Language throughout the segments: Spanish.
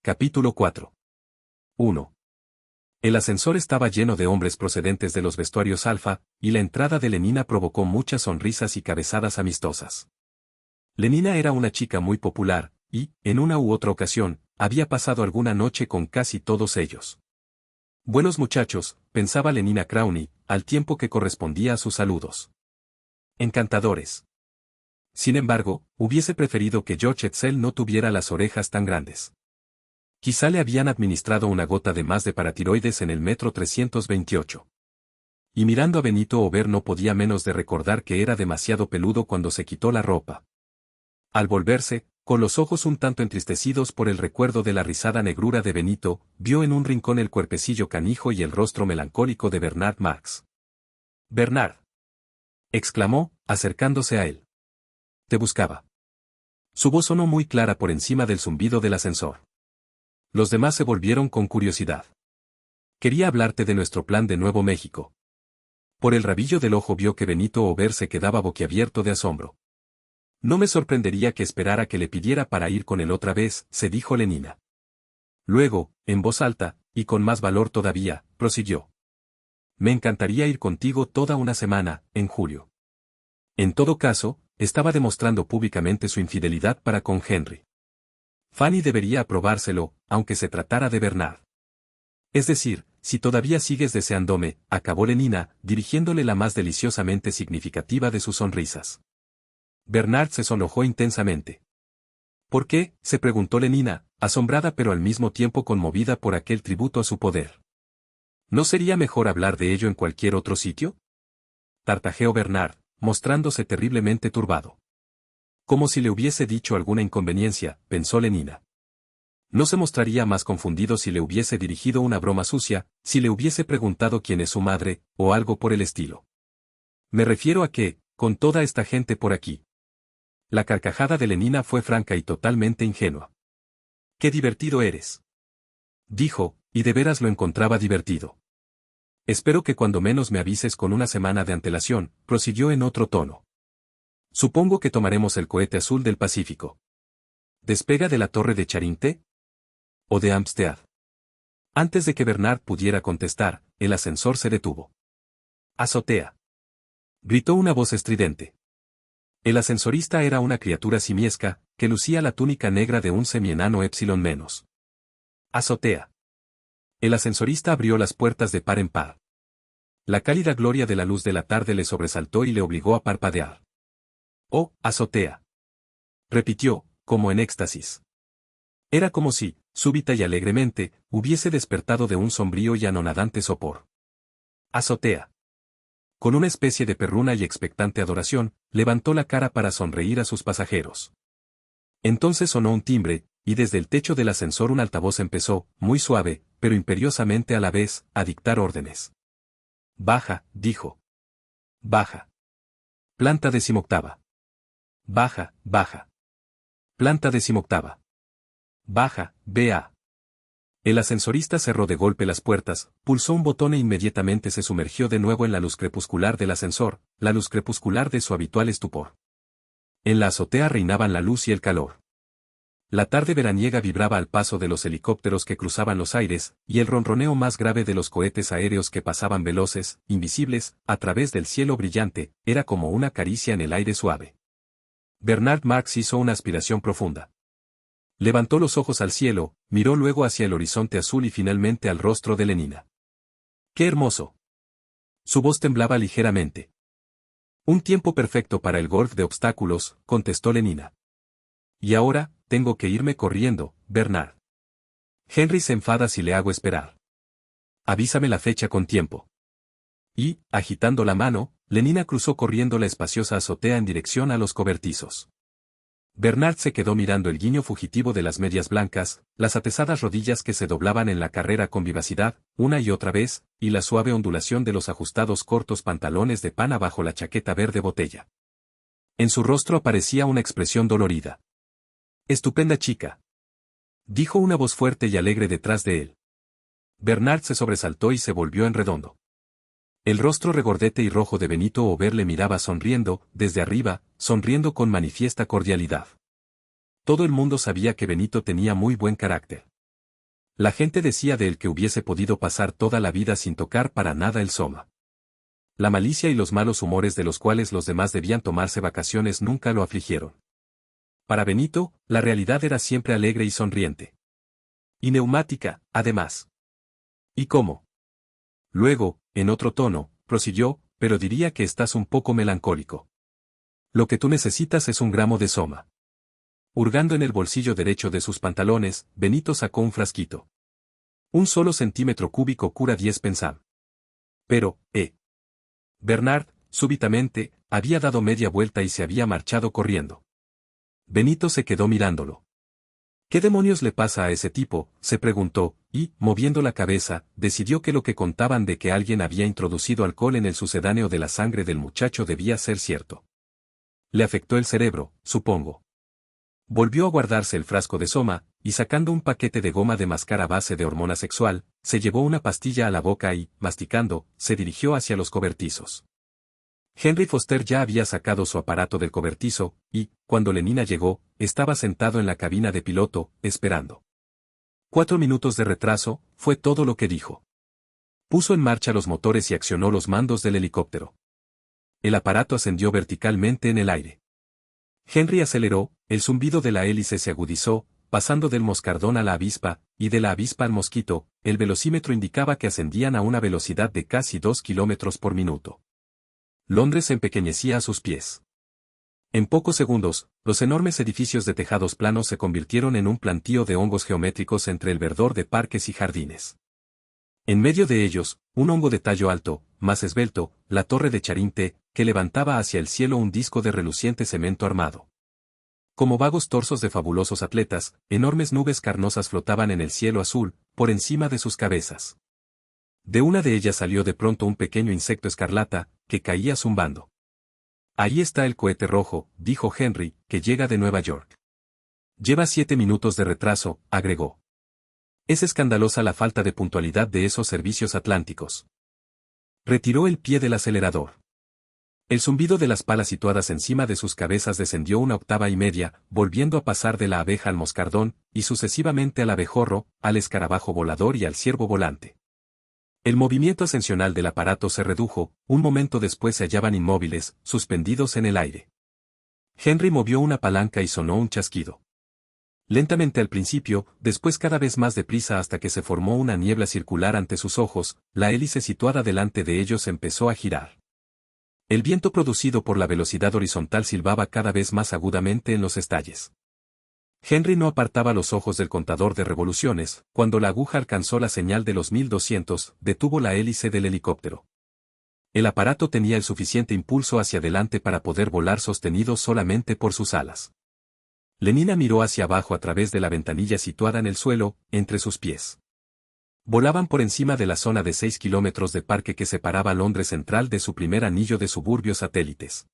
Capítulo 4. 1. El ascensor estaba lleno de hombres procedentes de los vestuarios alfa, y la entrada de Lenina provocó muchas sonrisas y cabezadas amistosas. Lenina era una chica muy popular, y, en una u otra ocasión, había pasado alguna noche con casi todos ellos. Buenos muchachos, pensaba Lenina Crowny, al tiempo que correspondía a sus saludos. Encantadores. Sin embargo, hubiese preferido que George Edsel no tuviera las orejas tan grandes. Quizá le habían administrado una gota de más de paratiroides en el metro 328. Y mirando a Benito Ober no podía menos de recordar que era demasiado peludo cuando se quitó la ropa. Al volverse, con los ojos un tanto entristecidos por el recuerdo de la rizada negrura de Benito, vio en un rincón el cuerpecillo canijo y el rostro melancólico de Bernard Marx. «Bernard», exclamó, acercándose a él. «Te buscaba». Su voz sonó muy clara por encima del zumbido del ascensor. Los demás se volvieron con curiosidad. «Quería hablarte de nuestro plan de Nuevo México». Por el rabillo del ojo vio que Benito Ober se quedaba boquiabierto de asombro. «No me sorprendería que esperara que le pidiera para ir con él otra vez», se dijo Lenina. Luego, en voz alta, y con más valor todavía, prosiguió. «Me encantaría ir contigo toda una semana, en julio». En todo caso, estaba demostrando públicamente su infidelidad para con Henry. Fanny debería aprobárselo, aunque se tratara de Bernard. «Es decir, si todavía sigues deseándome», acabó Lenina, dirigiéndole la más deliciosamente significativa de sus sonrisas. Bernard se sonrojó intensamente. «¿Por qué?», se preguntó Lenina, asombrada pero al mismo tiempo conmovida por aquel tributo a su poder. «¿No sería mejor hablar de ello en cualquier otro sitio?», tartajeó Bernard, mostrándose terriblemente turbado. Como si le hubiese dicho alguna inconveniencia, pensó Lenina. No se mostraría más confundido si le hubiese dirigido una broma sucia, si le hubiese preguntado quién es su madre, o algo por el estilo. «Me refiero a que, con toda esta gente por aquí». La carcajada de Lenina fue franca y totalmente ingenua. «¡Qué divertido eres!», dijo, y de veras lo encontraba divertido. «Espero que cuando menos me avises con una semana de antelación», prosiguió en otro tono. «Supongo que tomaremos el cohete azul del Pacífico. ¿Despega de la torre de Charinte? ¿O de Amstead?». Antes de que Bernard pudiera contestar, el ascensor se detuvo. «Azotea», gritó una voz estridente. El ascensorista era una criatura simiesca, que lucía la túnica negra de un semienano epsilon menos. «Azotea». El ascensorista abrió las puertas de par en par. La cálida gloria de la luz de la tarde le sobresaltó y le obligó a parpadear. «Oh, azotea», repitió, como en éxtasis. Era como si, súbita y alegremente, hubiese despertado de un sombrío y anonadante sopor. «Azotea». Con una especie de perruna y expectante adoración, levantó la cara para sonreír a sus pasajeros. Entonces sonó un timbre, y desde el techo del ascensor un altavoz empezó, muy suave, pero imperiosamente a la vez, a dictar órdenes. «Baja», dijo. «Baja». Planta 18ª. «Baja, baja». Planta 18ª. «Baja, vea». El ascensorista cerró de golpe las puertas, pulsó un botón e inmediatamente se sumergió de nuevo en la luz crepuscular del ascensor, la luz crepuscular de su habitual estupor. En la azotea reinaban la luz y el calor. La tarde veraniega vibraba al paso de los helicópteros que cruzaban los aires, y el ronroneo más grave de los cohetes aéreos que pasaban veloces, invisibles, a través del cielo brillante, era como una caricia en el aire suave. Bernard Marx hizo una aspiración profunda. Levantó los ojos al cielo, miró luego hacia el horizonte azul y finalmente al rostro de Lenina. «¡Qué hermoso!». Su voz temblaba ligeramente. «Un tiempo perfecto para el golf de obstáculos», contestó Lenina. «Y ahora, tengo que irme corriendo, Bernard. Henry se enfada si le hago esperar. Avísame la fecha con tiempo». Y, agitando la mano, Lenina cruzó corriendo la espaciosa azotea en dirección a los cobertizos. Bernard se quedó mirando el guiño fugitivo de las medias blancas, las atesadas rodillas que se doblaban en la carrera con vivacidad, una y otra vez, y la suave ondulación de los ajustados cortos pantalones de pana bajo la chaqueta verde botella. En su rostro aparecía una expresión dolorida. «Estupenda chica», dijo una voz fuerte y alegre detrás de él. Bernard se sobresaltó y se volvió en redondo. El rostro regordete y rojo de Benito Ober le miraba sonriendo, desde arriba, sonriendo con manifiesta cordialidad. Todo el mundo sabía que Benito tenía muy buen carácter. La gente decía de él que hubiese podido pasar toda la vida sin tocar para nada el soma. La malicia y los malos humores de los cuales los demás debían tomarse vacaciones nunca lo afligieron. Para Benito, la realidad era siempre alegre y sonriente. Y neumática, además. ¿Y cómo? Luego, en otro tono, prosiguió, pero diría que estás un poco melancólico. Lo que tú necesitas es un gramo de soma. Hurgando en el bolsillo derecho de sus pantalones, Benito sacó un frasquito. Un solo centímetro cúbico cura 10 pensam. Pero, Bernard, súbitamente, había dado media vuelta y se había marchado corriendo. Benito se quedó mirándolo. ¿Qué demonios le pasa a ese tipo?, se preguntó, y, moviendo la cabeza, decidió que lo que contaban de que alguien había introducido alcohol en el sucedáneo de la sangre del muchacho debía ser cierto. Le afectó el cerebro, supongo. Volvió a guardarse el frasco de soma, y sacando un paquete de goma de mascar a base de hormona sexual, se llevó una pastilla a la boca y, masticando, se dirigió hacia los cobertizos. Henry Foster ya había sacado su aparato del cobertizo, y, cuando Lenina llegó, estaba sentado en la cabina de piloto, esperando. 4 minutos de retraso, fue todo lo que dijo. Puso en marcha los motores y accionó los mandos del helicóptero. El aparato ascendió verticalmente en el aire. Henry aceleró, el zumbido de la hélice se agudizó, pasando del moscardón a la avispa, y de la avispa al mosquito, el velocímetro indicaba que ascendían a una velocidad de casi 2 kilómetros por minuto. Londres se empequeñecía a sus pies. En pocos segundos, los enormes edificios de tejados planos se convirtieron en un plantío de hongos geométricos entre el verdor de parques y jardines. En medio de ellos, un hongo de tallo alto, más esbelto, la torre de Charinte, que levantaba hacia el cielo un disco de reluciente cemento armado. Como vagos torsos de fabulosos atletas, enormes nubes carnosas flotaban en el cielo azul, por encima de sus cabezas. De una de ellas salió de pronto un pequeño insecto escarlata, que caía zumbando. Ahí está el cohete rojo, dijo Henry, que llega de Nueva York. Lleva 7 minutos de retraso, agregó. Es escandalosa la falta de puntualidad de esos servicios atlánticos. Retiró el pie del acelerador. El zumbido de las palas situadas encima de sus cabezas descendió 1,5 octavas, volviendo a pasar de la abeja al moscardón, y sucesivamente al abejorro, al escarabajo volador y al ciervo volante. El movimiento ascensional del aparato se redujo, un momento después se hallaban inmóviles, suspendidos en el aire. Henry movió una palanca y sonó un chasquido. Lentamente al principio, después cada vez más deprisa hasta que se formó una niebla circular ante sus ojos, la hélice situada delante de ellos empezó a girar. El viento producido por la velocidad horizontal silbaba cada vez más agudamente en los estalles. Henry no apartaba los ojos del contador de revoluciones, cuando la aguja alcanzó la señal de los 1200, detuvo la hélice del helicóptero. El aparato tenía el suficiente impulso hacia adelante para poder volar sostenido solamente por sus alas. Lenina miró hacia abajo a través de la ventanilla situada en el suelo, entre sus pies. Volaban por encima de la zona de 6 kilómetros de parque que separaba Londres central de su primer anillo de suburbios satélites.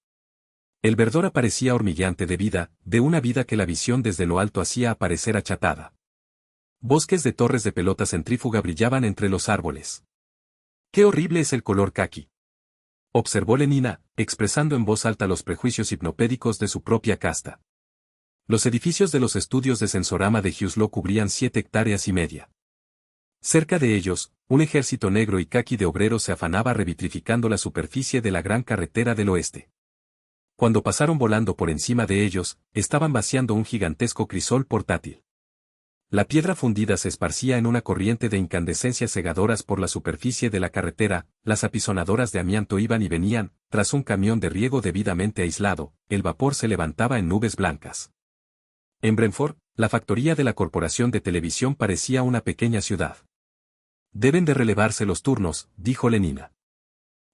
El verdor aparecía hormigueante de una vida que la visión desde lo alto hacía aparecer achatada. Bosques de torres de pelota centrífuga brillaban entre los árboles. ¡Qué horrible es el color caqui!, observó Lenina, expresando en voz alta los prejuicios hipnopédicos de su propia casta. Los edificios de los estudios de sensorama de Hounslow cubrían 7,5 hectáreas. Cerca de ellos, un ejército negro y caqui de obreros se afanaba revitrificando la superficie de la gran carretera del oeste. Cuando pasaron volando por encima de ellos, estaban vaciando un gigantesco crisol portátil. La piedra fundida se esparcía en una corriente de incandescencias cegadoras por la superficie de la carretera, las apisonadoras de amianto iban y venían, tras un camión de riego debidamente aislado, el vapor se levantaba en nubes blancas. En Brentford, la factoría de la corporación de televisión parecía una pequeña ciudad. Deben de relevarse los turnos, dijo Lenina.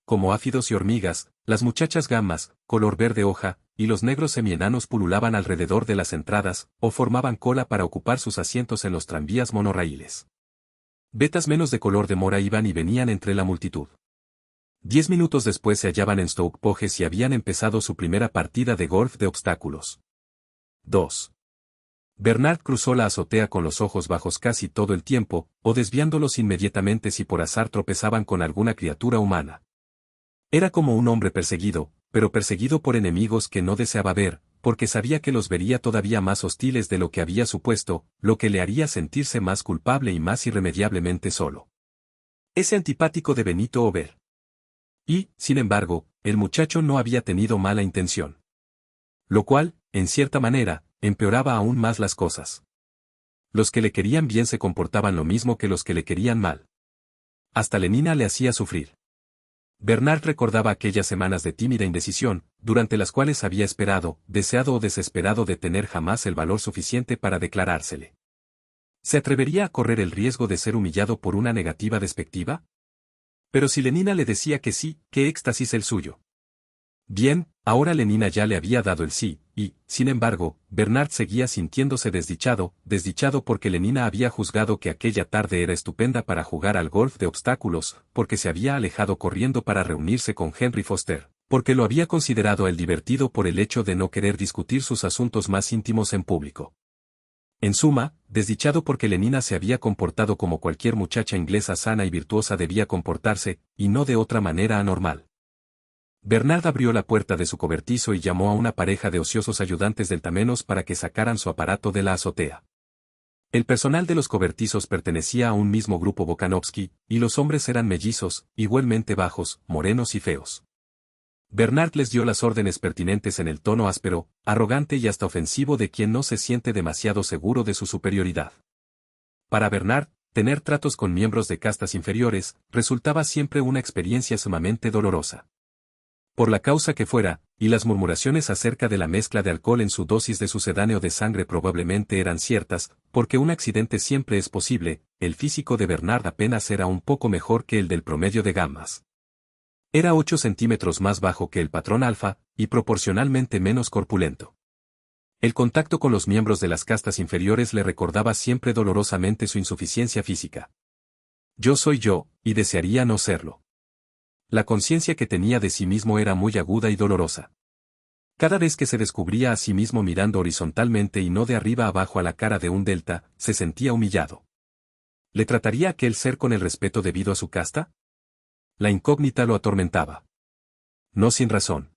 Como áfidos y hormigas, las muchachas gamas, color verde hoja, y los negros semienanos pululaban alrededor de las entradas, o formaban cola para ocupar sus asientos en los tranvías monorraíles. Betas menos de color de mora iban y venían entre la multitud. 10 minutos después se hallaban en Stoke Poges y habían empezado su primera partida de golf de obstáculos. 2. Bernard cruzó la azotea con los ojos bajos casi todo el tiempo, o desviándolos inmediatamente si por azar tropezaban con alguna criatura humana. Era como un hombre perseguido, pero perseguido por enemigos que no deseaba ver, porque sabía que los vería todavía más hostiles de lo que había supuesto, lo que le haría sentirse más culpable y más irremediablemente solo. Ese antipático de Benito Ober. Y, sin embargo, el muchacho no había tenido mala intención. Lo cual, en cierta manera, empeoraba aún más las cosas. Los que le querían bien se comportaban lo mismo que los que le querían mal. Hasta Lenina le hacía sufrir. Bernard recordaba aquellas semanas de tímida indecisión, durante las cuales había esperado, deseado o desesperado de tener jamás el valor suficiente para declarársele. ¿Se atrevería a correr el riesgo de ser humillado por una negativa despectiva? Pero si Lenina le decía que sí, qué éxtasis el suyo. Bien, ahora Lenina ya le había dado el sí, y, sin embargo, Bernard seguía sintiéndose desdichado porque Lenina había juzgado que aquella tarde era estupenda para jugar al golf de obstáculos, porque se había alejado corriendo para reunirse con Henry Foster, porque lo había considerado el divertido por el hecho de no querer discutir sus asuntos más íntimos en público. En suma, desdichado porque Lenina se había comportado como cualquier muchacha inglesa sana y virtuosa debía comportarse, y no de otra manera anormal. Bernard abrió la puerta de su cobertizo y llamó a una pareja de ociosos ayudantes deltamenos para que sacaran su aparato de la azotea. El personal de los cobertizos pertenecía a un mismo grupo Bokanovsky, y los hombres eran mellizos, igualmente bajos, morenos y feos. Bernard les dio las órdenes pertinentes en el tono áspero, arrogante y hasta ofensivo de quien no se siente demasiado seguro de su superioridad. Para Bernard, tener tratos con miembros de castas inferiores, resultaba siempre una experiencia sumamente dolorosa. Por la causa que fuera, y las murmuraciones acerca de la mezcla de alcohol en su dosis de sucedáneo de sangre probablemente eran ciertas, porque un accidente siempre es posible, el físico de Bernard apenas era un poco mejor que el del promedio de gamas. Era 8 centímetros más bajo que el patrón alfa, y proporcionalmente menos corpulento. El contacto con los miembros de las castas inferiores le recordaba siempre dolorosamente su insuficiencia física. Yo soy yo, y desearía no serlo. La conciencia que tenía de sí mismo era muy aguda y dolorosa. Cada vez que se descubría a sí mismo mirando horizontalmente y no de arriba abajo a la cara de un delta, se sentía humillado. ¿Le trataría aquel ser con el respeto debido a su casta? La incógnita lo atormentaba. No sin razón.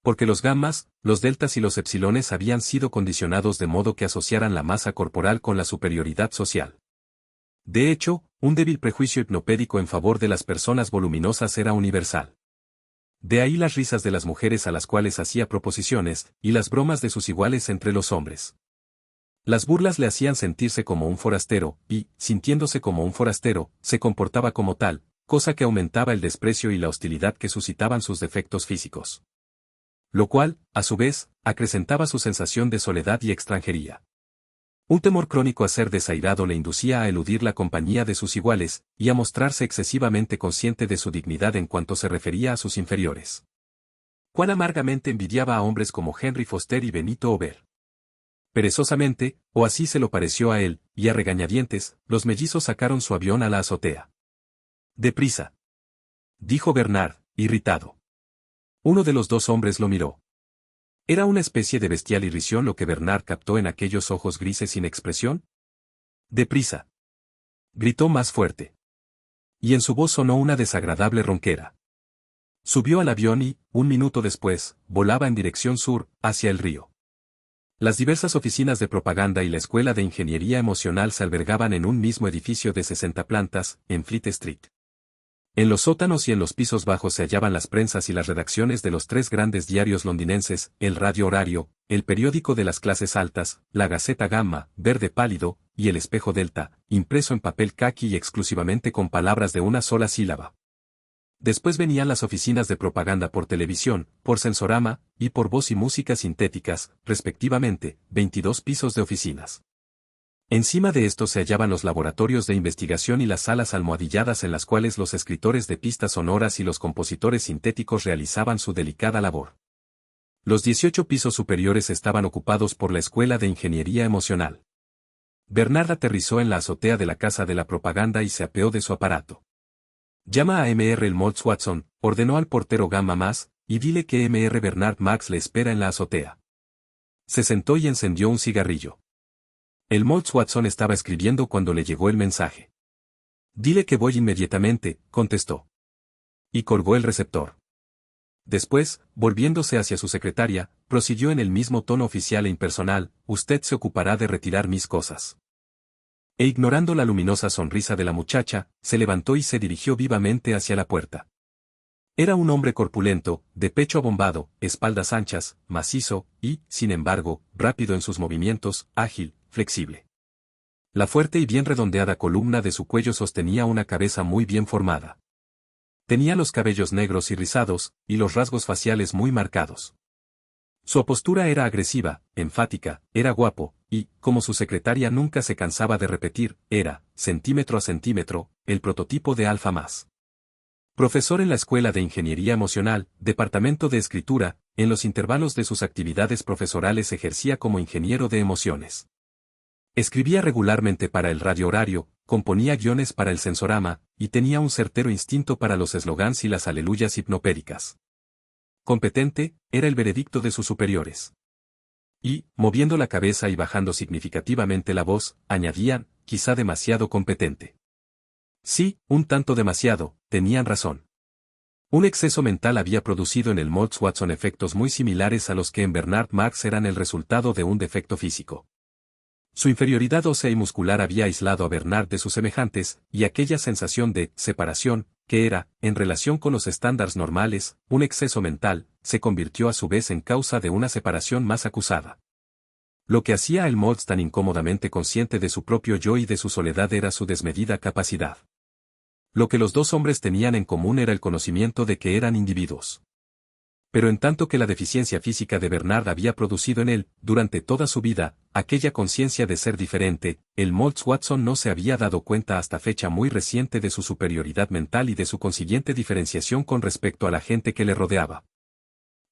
Porque los gamas, los deltas y los epsilones habían sido condicionados de modo que asociaran la masa corporal con la superioridad social. De hecho, un débil prejuicio hipnopédico en favor de las personas voluminosas era universal. De ahí las risas de las mujeres a las cuales hacía proposiciones, y las bromas de sus iguales entre los hombres. Las burlas le hacían sentirse como un forastero, y, sintiéndose como un forastero, se comportaba como tal, cosa que aumentaba el desprecio y la hostilidad que suscitaban sus defectos físicos. Lo cual, a su vez, acrecentaba su sensación de soledad y extranjería. Un temor crónico a ser desairado le inducía a eludir la compañía de sus iguales, y a mostrarse excesivamente consciente de su dignidad en cuanto se refería a sus inferiores. Cuán amargamente envidiaba a hombres como Henry Foster y Benito Ober. Perezosamente, o así se lo pareció a él, y a regañadientes, los mellizos sacaron su avión a la azotea. «Deprisa», dijo Bernard, irritado. Uno de los dos hombres lo miró. ¿Era una especie de bestial irrisión lo que Bernard captó en aquellos ojos grises sin expresión? «Deprisa», gritó más fuerte. Y en su voz sonó una desagradable ronquera. Subió al avión y, un minuto después, volaba en dirección sur, hacia el río. Las diversas oficinas de propaganda y la Escuela de Ingeniería Emocional se albergaban en un mismo edificio de 60 plantas, en Fleet Street. En los sótanos y en los pisos bajos se hallaban las prensas y las redacciones de los 3 grandes diarios londinenses, el Radio Horario, el periódico de las clases altas, la Gaceta Gamma, verde pálido, y el Espejo Delta, impreso en papel caqui y exclusivamente con palabras de una sola sílaba. Después venían las oficinas de propaganda por televisión, por sensorama, y por voz y música sintéticas, respectivamente, 22 pisos de oficinas. Encima de esto se hallaban los laboratorios de investigación y las salas almohadilladas en las cuales los escritores de pistas sonoras y los compositores sintéticos realizaban su delicada labor. Los 18 pisos superiores estaban ocupados por la Escuela de Ingeniería Emocional. Bernard aterrizó en la azotea de la Casa de la Propaganda y se apeó de su aparato. «Llama a Mr. Helmholtz Watson», ordenó al portero Gamma más, «y dile que Mr. Bernard Max le espera en la azotea». Se sentó y encendió un cigarrillo. Helmholtz Watson estaba escribiendo cuando le llegó el mensaje. «Dile que voy inmediatamente», contestó. Y colgó el receptor. Después, volviéndose hacia su secretaria, prosiguió en el mismo tono oficial e impersonal: usted se ocupará de retirar mis cosas. E ignorando la luminosa sonrisa de la muchacha, se levantó y se dirigió vivamente hacia la puerta. Era un hombre corpulento, de pecho abombado, espaldas anchas, macizo, y, sin embargo, rápido en sus movimientos, ágil, flexible. La fuerte y bien redondeada columna de su cuello sostenía una cabeza muy bien formada. Tenía los cabellos negros y rizados, y los rasgos faciales muy marcados. Su postura era agresiva, enfática, era guapo, y, como su secretaria nunca se cansaba de repetir, era, centímetro a centímetro, el prototipo de alfa más. Profesor en la Escuela de Ingeniería Emocional, Departamento de Escritura, en los intervalos de sus actividades profesorales ejercía como ingeniero de emociones. Escribía regularmente para el radio horario, componía guiones para el Sensorama, y tenía un certero instinto para los eslogans y las aleluyas hipnopédicas. Competente, era el veredicto de sus superiores. Y, moviendo la cabeza y bajando significativamente la voz, añadían, quizá demasiado competente. Sí, un tanto demasiado, tenían razón. Un exceso mental había producido en el Moltz Watson efectos muy similares a los que en Bernard Marx eran el resultado de un defecto físico. Su inferioridad ósea y muscular había aislado a Bernard de sus semejantes, y aquella sensación de separación, que era, en relación con los estándares normales, un exceso mental, se convirtió a su vez en causa de una separación más acusada. Lo que hacía a el Moltz tan incómodamente consciente de su propio yo y de su soledad era su desmedida capacidad. Lo que los dos hombres tenían en común era el conocimiento de que eran individuos. Pero en tanto que la deficiencia física de Bernard había producido en él, durante toda su vida, aquella conciencia de ser diferente, el Moltz Watson no se había dado cuenta hasta fecha muy reciente de su superioridad mental y de su consiguiente diferenciación con respecto a la gente que le rodeaba.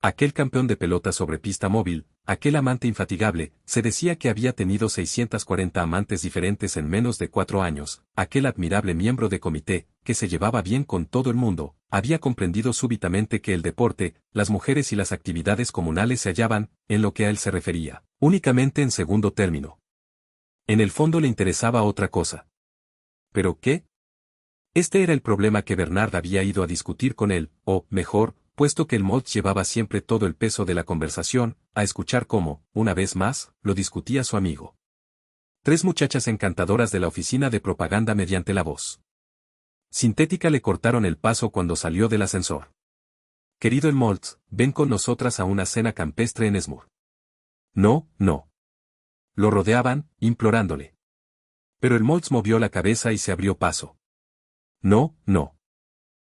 Aquel campeón de pelota sobre pista móvil, aquel amante infatigable, se decía que había tenido 640 amantes diferentes en menos de 4 años, aquel admirable miembro de comité, que se llevaba bien con todo el mundo, había comprendido súbitamente que el deporte, las mujeres y las actividades comunales se hallaban, en lo que a él se refería, únicamente en segundo término. En el fondo le interesaba otra cosa. ¿Pero qué? Este era el problema que Bernard había ido a discutir con él, o, mejor, puesto que el Moltz llevaba siempre todo el peso de la conversación, a escuchar cómo, una vez más, lo discutía su amigo. 3 muchachas encantadoras de la oficina de propaganda mediante la voz sintética le cortaron el paso cuando salió del ascensor. Querido el Moltz, ven con nosotras a una cena campestre en Esmur. No, no. Lo rodeaban, implorándole. Pero el Moltz movió la cabeza y se abrió paso. No, no.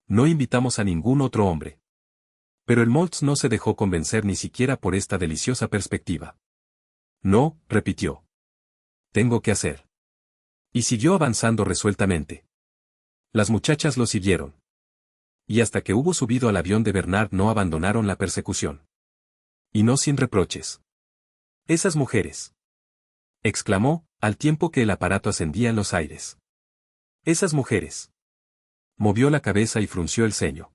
No invitamos a ningún otro hombre. Pero el Moltz no se dejó convencer ni siquiera por esta deliciosa perspectiva. No, repitió. Tengo que hacer. Y siguió avanzando resueltamente. Las muchachas lo siguieron. Y hasta que hubo subido al avión de Bernard no abandonaron la persecución. Y no sin reproches. Esas mujeres. Exclamó, al tiempo que el aparato ascendía en los aires. Esas mujeres. Movió la cabeza y frunció el ceño.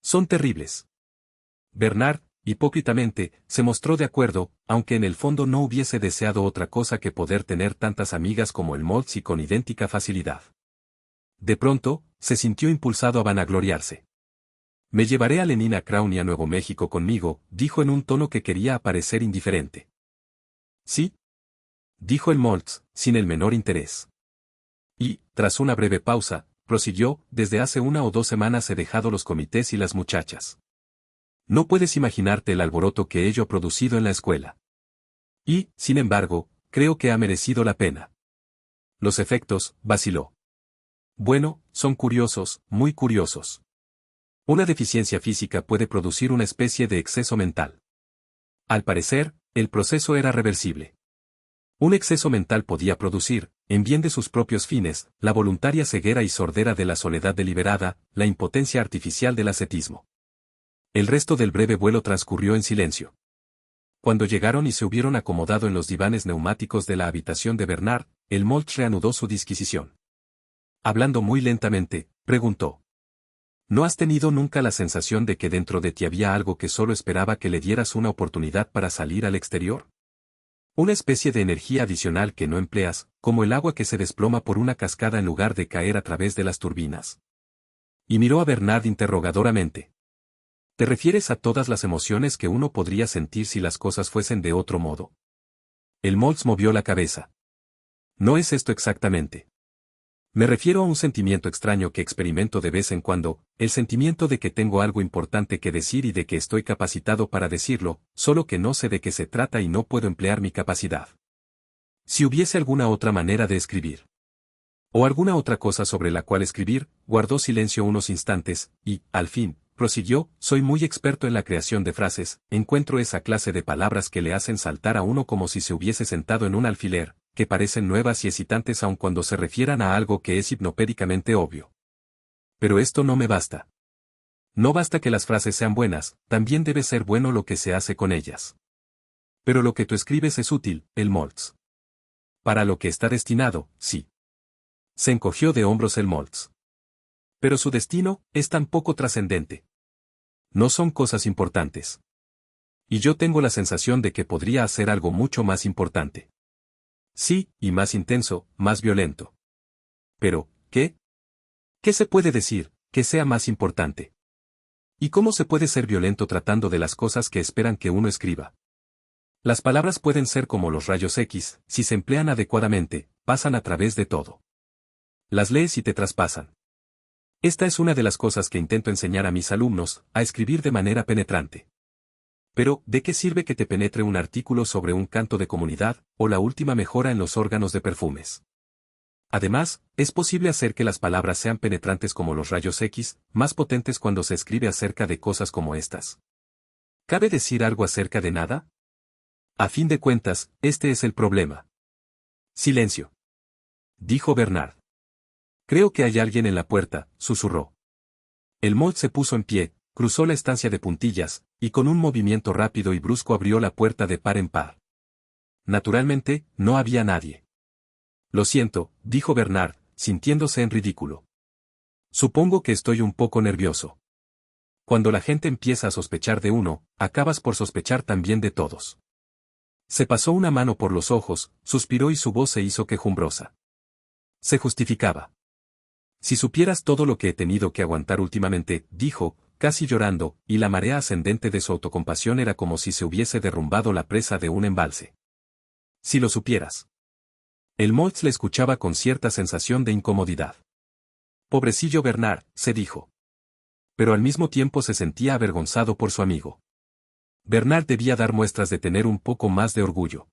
Son terribles. Bernard, hipócritamente, se mostró de acuerdo, aunque en el fondo no hubiese deseado otra cosa que poder tener tantas amigas como el Moltz y con idéntica facilidad. De pronto, se sintió impulsado a vanagloriarse. Me llevaré a Lenina Crown y a Nuevo México conmigo, dijo en un tono que quería aparecer indiferente. ¿Sí? Dijo el Moltz, sin el menor interés. Y, tras una breve pausa, prosiguió, desde hace 1 o 2 semanas he dejado los comités y las muchachas. No puedes imaginarte el alboroto que ello ha producido en la escuela. Y, sin embargo, creo que ha merecido la pena. Los efectos, vaciló. Bueno, son curiosos, muy curiosos. Una deficiencia física puede producir una especie de exceso mental. Al parecer, el proceso era reversible. Un exceso mental podía producir, en bien de sus propios fines, la voluntaria ceguera y sordera de la soledad deliberada, la impotencia artificial del ascetismo. El resto del breve vuelo transcurrió en silencio. Cuando llegaron y se hubieron acomodado en los divanes neumáticos de la habitación de Bernard, el Moltz reanudó su disquisición. Hablando muy lentamente, preguntó. ¿No has tenido nunca la sensación de que dentro de ti había algo que solo esperaba que le dieras una oportunidad para salir al exterior? Una especie de energía adicional que no empleas, como el agua que se desploma por una cascada en lugar de caer a través de las turbinas. Y miró a Bernard interrogadoramente. ¿Te refieres a todas las emociones que uno podría sentir si las cosas fuesen de otro modo? El Moltz movió la cabeza. No es esto exactamente. Me refiero a un sentimiento extraño que experimento de vez en cuando, el sentimiento de que tengo algo importante que decir y de que estoy capacitado para decirlo, solo que no sé de qué se trata y no puedo emplear mi capacidad. Si hubiese alguna otra manera de escribir. O alguna otra cosa sobre la cual escribir, guardó silencio unos instantes, y, al fin, prosiguió, soy muy experto en la creación de frases, encuentro esa clase de palabras que le hacen saltar a uno como si se hubiese sentado en un alfiler, que parecen nuevas y excitantes aun cuando se refieran a algo que es hipnopédicamente obvio. Pero esto no me basta. No basta que las frases sean buenas, también debe ser bueno lo que se hace con ellas. Pero lo que tú escribes es útil, el Moltz. Para lo que está destinado, sí. Se encogió de hombros el Moltz. Pero su destino es tan poco trascendente. No son cosas importantes. Y yo tengo la sensación de que podría hacer algo mucho más importante. Sí, y más intenso, más violento. Pero, ¿qué? ¿Qué se puede decir, que sea más importante? ¿Y cómo se puede ser violento tratando de las cosas que esperan que uno escriba? Las palabras pueden ser como los rayos X, si se emplean adecuadamente, pasan a través de todo. Las lees y te traspasan. Esta es una de las cosas que intento enseñar a mis alumnos, a escribir de manera penetrante. Pero, ¿de qué sirve que te penetre un artículo sobre un canto de comunidad, o la última mejora en los órganos de perfumes? Además, es posible hacer que las palabras sean penetrantes como los rayos X, más potentes cuando se escribe acerca de cosas como estas. ¿Cabe decir algo acerca de nada? A fin de cuentas, este es el problema. Silencio. Dijo Bernard. Creo que hay alguien en la puerta, susurró. El Moltz se puso en pie, cruzó la estancia de puntillas, y con un movimiento rápido y brusco abrió la puerta de par en par. Naturalmente, no había nadie. Lo siento, dijo Bernard, sintiéndose en ridículo. Supongo que estoy un poco nervioso. Cuando la gente empieza a sospechar de uno, acabas por sospechar también de todos. Se pasó una mano por los ojos, suspiró y su voz se hizo quejumbrosa. Se justificaba. Si supieras todo lo que he tenido que aguantar últimamente, dijo, casi llorando, y la marea ascendente de su autocompasión era como si se hubiese derrumbado la presa de un embalse. Si lo supieras. El Moltz le escuchaba con cierta sensación de incomodidad. Pobrecillo Bernard, se dijo. Pero al mismo tiempo se sentía avergonzado por su amigo. Bernard debía dar muestras de tener un poco más de orgullo.